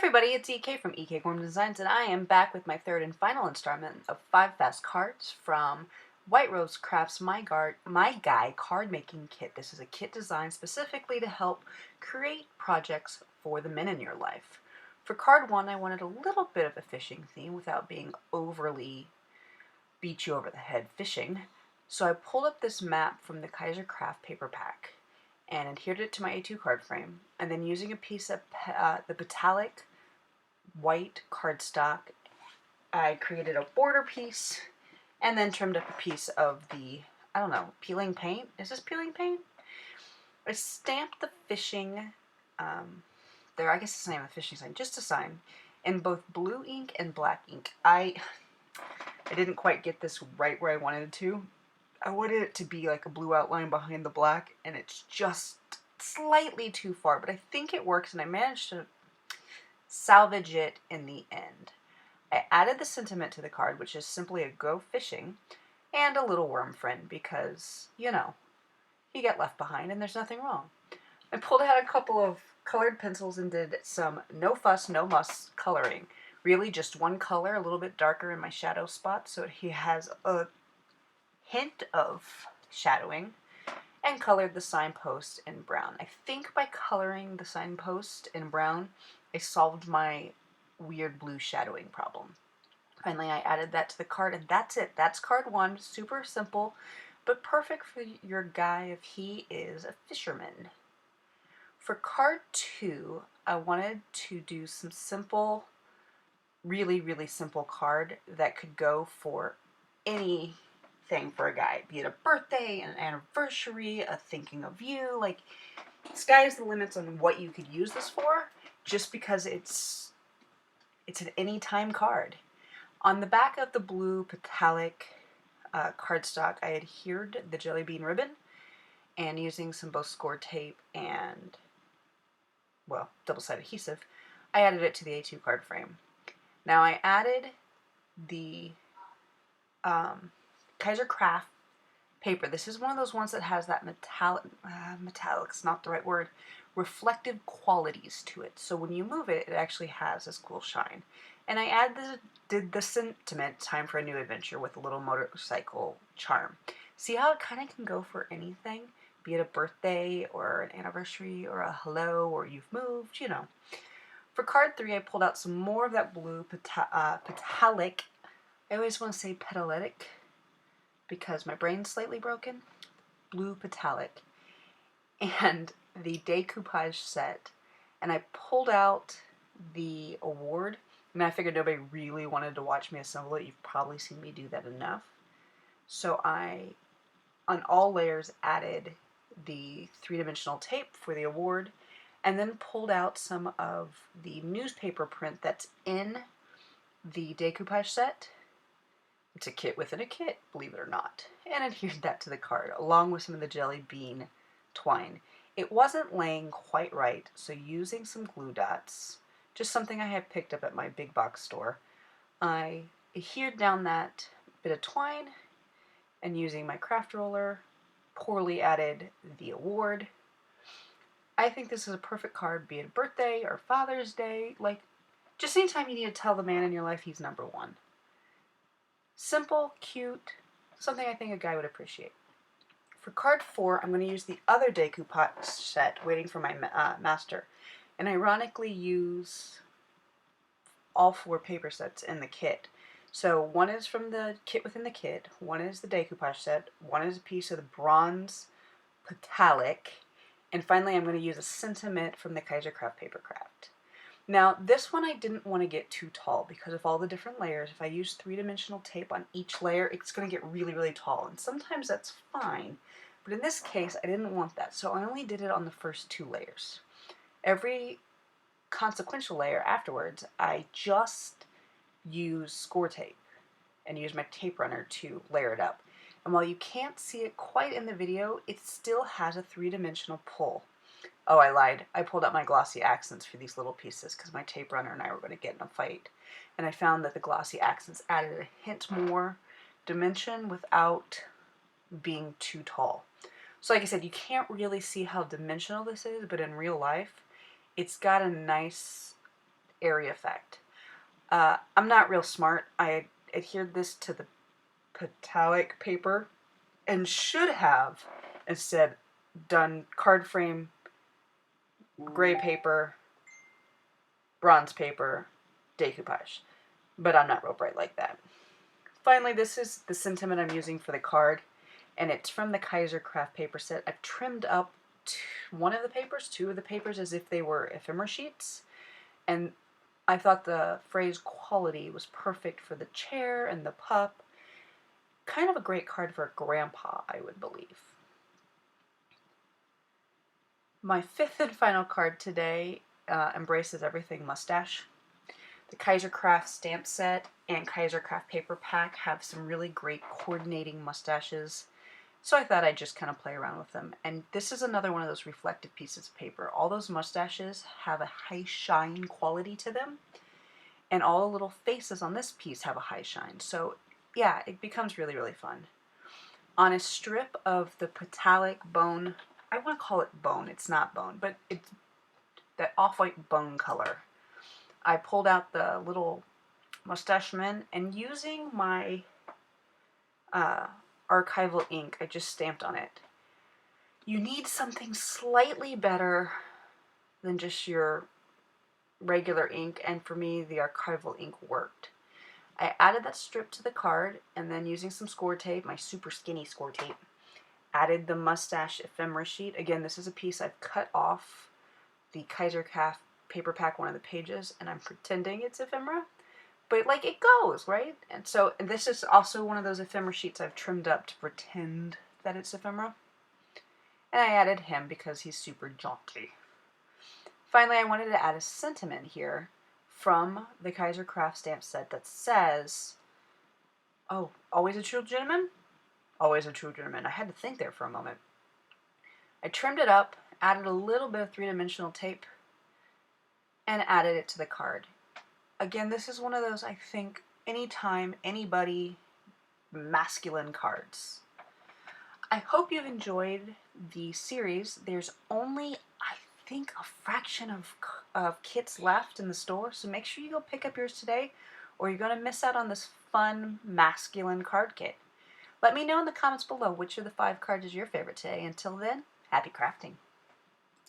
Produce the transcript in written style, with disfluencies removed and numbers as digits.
Everybody, it's EK from EK Gorm Designs, and I am back with my third and final installment of 5 fast cards from White Rose Crafts My Guy Card Making Kit. This is a kit designed specifically to help create projects for the men in your life. For card 1, I wanted a little bit of a fishing theme without being overly beat you over the head fishing. So I pulled up this map from the Kaiser Craft paper pack and adhered it to my A2 card frame, and then using a piece of the metallic white cardstock, I created a border piece and then trimmed up a piece of the, I don't know, peeling paint? Is this peeling paint? I stamped the fishing, I guess it's the name of the fishing sign, just a sign, in both blue ink and black ink. I didn't quite get this right where I wanted it to. I wanted it to be like a blue outline behind the black, and it's just slightly too far, but I think it works, and I managed to salvage it in the end. I added the sentiment to the card, which is simply a go fishing, and a little worm friend because, you know, you get left behind and there's nothing wrong. I pulled out a couple of colored pencils and did some no fuss, no muss coloring. Really just one color, a little bit darker in my shadow spot, so he has a hint of shadowing, and colored the signpost in brown. I think by coloring the signpost in brown, I solved my weird blue shadowing problem. Finally, I added that to the card, and that's it. That's card 1. Super simple, but perfect for your guy if he is a fisherman. For card 2, I wanted to do some simple, really simple card that could go for any thing for a guy, be it a birthday, an anniversary, a thinking of you. Like, sky's the limits on what you could use this for, just because it's an anytime card. On the back of the blue metallic cardstock, I adhered the jelly bean ribbon, and using some both score tape and, well, double-sided adhesive, I added it to the A2 card frame. Now I added the Kaiser Craft paper. This is one of those ones that has that metallic's not the right word, reflective qualities to it. So when you move it, it actually has this cool shine. And I did the sentiment, time for a new adventure, with a little motorcycle charm. See how it kind of can go for anything, be it a birthday or an anniversary or a hello or you've moved, you know. For card 3, I pulled out some more of that blue metallic. I always want to say petaletic because my brain's slightly broken. Blue metallic. And the decoupage set. And I pulled out the award. And I figured nobody really wanted to watch me assemble it. You've probably seen me do that enough. So I, on all layers, added the 3-dimensional tape for the award, and then pulled out some of the newspaper print that's in the decoupage set. It's a kit within a kit, believe it or not, and adhered that to the card, along with some of the jelly bean twine. It wasn't laying quite right, so using some glue dots, just something I had picked up at my big box store, I adhered down that bit of twine, and using my craft roller, poorly added the award. I think this is a perfect card, be it a birthday or Father's Day, like, just anytime you need to tell the man in your life he's number one. Simple, cute, something I think a guy would appreciate. For card 4, I'm going to use the other decoupage set, waiting for my master, and ironically use all 4 paper sets in the kit. So one is from the kit within the kit, one is the decoupage set, one is a piece of the bronze metallic, and finally I'm going to use a sentiment from the Kaiser Craft paper craft. Now this one I didn't want to get too tall because of all the different layers. If I use 3-dimensional tape on each layer, it's going to get really tall, and sometimes that's fine, but in this case I didn't want that, so I only did it on the first 2 layers. Every consequential layer afterwards, I just use score tape and use my tape runner to layer it up. And while you can't see it quite in the video, it still has a 3-dimensional pull. Oh, I lied. I pulled out my glossy accents for these little pieces because my tape runner and I were going to get in a fight. And I found that the glossy accents added a hint more dimension without being too tall. So like I said, you can't really see how dimensional this is, but in real life, it's got a nice airy effect. I'm not real smart. I adhered this to the metallic paper and should have instead done card frame, gray paper, bronze paper, decoupage. But I'm not real bright like that. Finally, this is the sentiment I'm using for the card, and it's from the Kaiser Craft paper set. I've trimmed up two of the papers as if they were ephemera sheets, and I thought the phrase quality was perfect for the chair and the pup. Kind of a great card for a grandpa, I would believe. My fifth and final card today embraces everything Mustache. The Kaiser Craft stamp set and Kaiser Craft paper pack have some really great coordinating mustaches, so I thought I'd just kind of play around with them. And this is another one of those reflective pieces of paper. All those mustaches have a high shine quality to them, and all the little faces on this piece have a high shine. So yeah, it becomes really, really fun. On a strip of the metallic bone, I want to call it bone, it's not bone, but it's that off-white bone color. I pulled out the little mustache men, and using my archival ink, I just stamped on it. You need something slightly better than just your regular ink, and for me, the archival ink worked. I added that strip to the card, and then using some score tape, my super skinny score tape, added the mustache ephemera sheet. Again, this is a piece I've cut off the Kaiser Craft paper pack, one of the pages, and I'm pretending it's ephemera, but like it goes, right? And so and this is also one of those ephemera sheets I've trimmed up to pretend that it's ephemera. And I added him because he's super jaunty. Finally, I wanted to add a sentiment here from the Kaiser Craft stamp set that says, oh, always a true gentleman? Always a true gentleman. I had to think there for a moment. I trimmed it up, added a little bit of three-dimensional tape, and added it to the card. Again, this is one of those, I think, anytime, anybody, masculine cards. I hope you've enjoyed the series. There's only, I think, a fraction of kits left in the store, so make sure you go pick up yours today, or you're going to miss out on this fun masculine card kit. Let me know in the comments below which of the 5 cards is your favorite today. Until then, happy crafting.